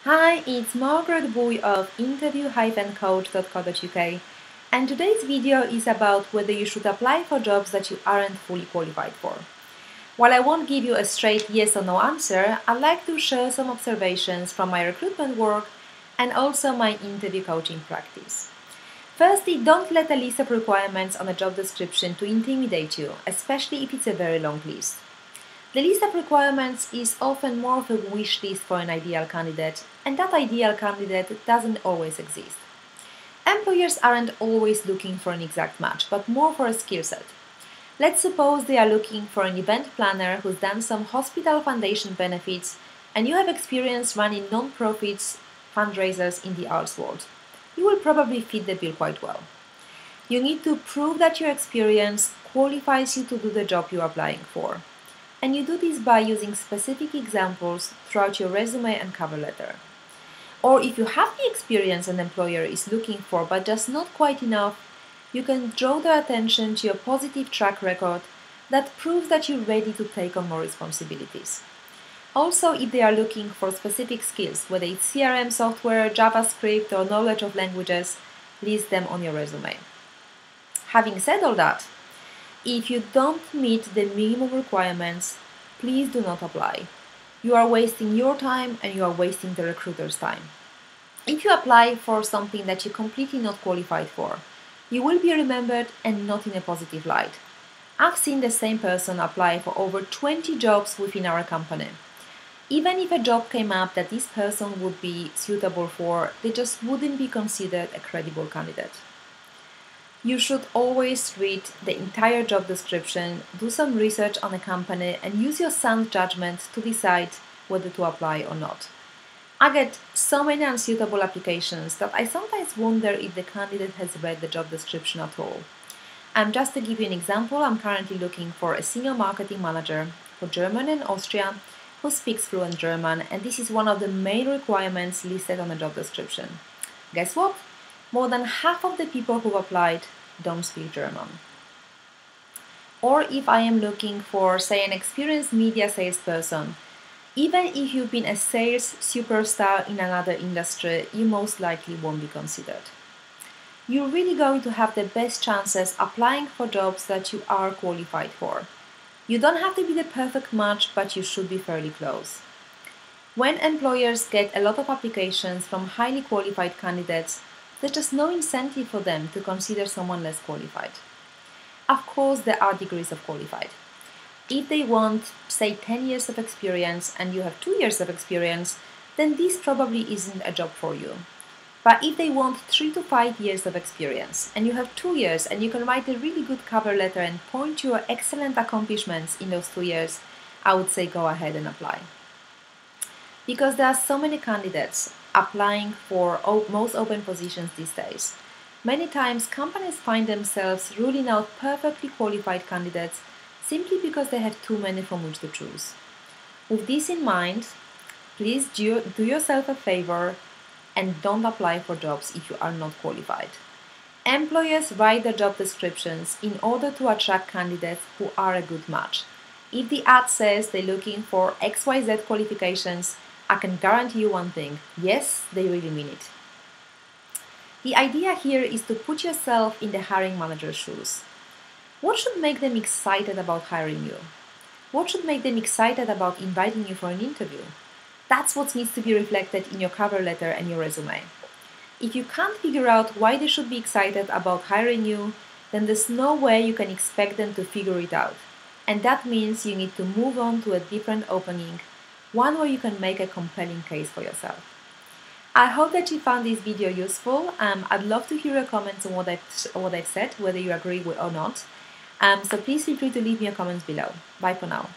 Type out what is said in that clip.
Hi, it's Margaret of interview-coach.co.uk, and today's video is about whether you should apply for jobs that you aren't fully qualified for. While I won't give you a straight yes or no answer, I'd like to share some observations from my recruitment work and also my interview coaching practice. Firstly, don't let a list of requirements on a job description to intimidate you, especially if it's a very long list. The list of requirements is often more of a wish list for an ideal candidate, and that ideal candidate doesn't always exist. Employers aren't always looking for an exact match, but more for a skill set. Let's suppose they are looking for an event planner who's done some hospital foundation benefits, and you have experience running non-profits fundraisers in the arts world. You will probably fit the bill quite well. You need to prove that your experience qualifies you to do the job you're applying for. And you do this by using specific examples throughout your resume and cover letter. Or if you have the experience an employer is looking for but just not quite enough, you can draw their attention to your positive track record that proves that you're ready to take on more responsibilities. Also, if they are looking for specific skills, whether it's CRM software, JavaScript, or knowledge of languages, list them on your resume. Having said all that, if you don't meet the minimum requirements, please do not apply. You are wasting your time and you are wasting the recruiter's time. If you apply for something that you're completely not qualified for, you will be remembered and not in a positive light. I've seen the same person apply for over 20 jobs within our company. Even if a job came up that this person would be suitable for, they just wouldn't be considered a credible candidate. You should always read the entire job description, do some research on a company, and use your sound judgment to decide whether to apply or not. I get so many unsuitable applications that I sometimes wonder if the candidate has read the job description at all. Just to give you an example, I'm currently looking for a senior marketing manager for Germany and Austria who speaks fluent German, and this is one of the main requirements listed on the job description. Guess what? More than half of the people who applied don't speak German. Or if I am looking for, say, an experienced media salesperson, even if you've been a sales superstar in another industry, you most likely won't be considered. You're really going to have the best chances applying for jobs that you are qualified for. You don't have to be the perfect match, but you should be fairly close. When employers get a lot of applications from highly qualified candidates, there's just no incentive for them to consider someone less qualified. Of course, there are degrees of qualified. If they want, say, 10 years of experience and you have 2 years of experience, then this probably isn't a job for you. But if they want 3 to 5 years of experience and you have 2 years and you can write a really good cover letter and point to your excellent accomplishments in those 2 years, I would say go ahead and apply. Because there are so many candidates applying for most open positions these days. Many times companies find themselves ruling out perfectly qualified candidates simply because they have too many from which to choose. With this in mind, please do yourself a favor and don't apply for jobs if you are not qualified. Employers write their job descriptions in order to attract candidates who are a good match. If the ad says they're looking for XYZ qualifications, I can guarantee you one thing: yes, they really mean it. The idea here is to put yourself in the hiring manager's shoes. What should make them excited about hiring you? What should make them excited about inviting you for an interview? That's what needs to be reflected in your cover letter and your resume. If you can't figure out why they should be excited about hiring you, then there's no way you can expect them to figure it out. And that means you need to move on to a different opening, one where you can make a compelling case for yourself. I hope that you found this video useful. I'd love to hear your comments on what I've said, whether you agree with or not. So please feel free to leave me your comments below. Bye for now.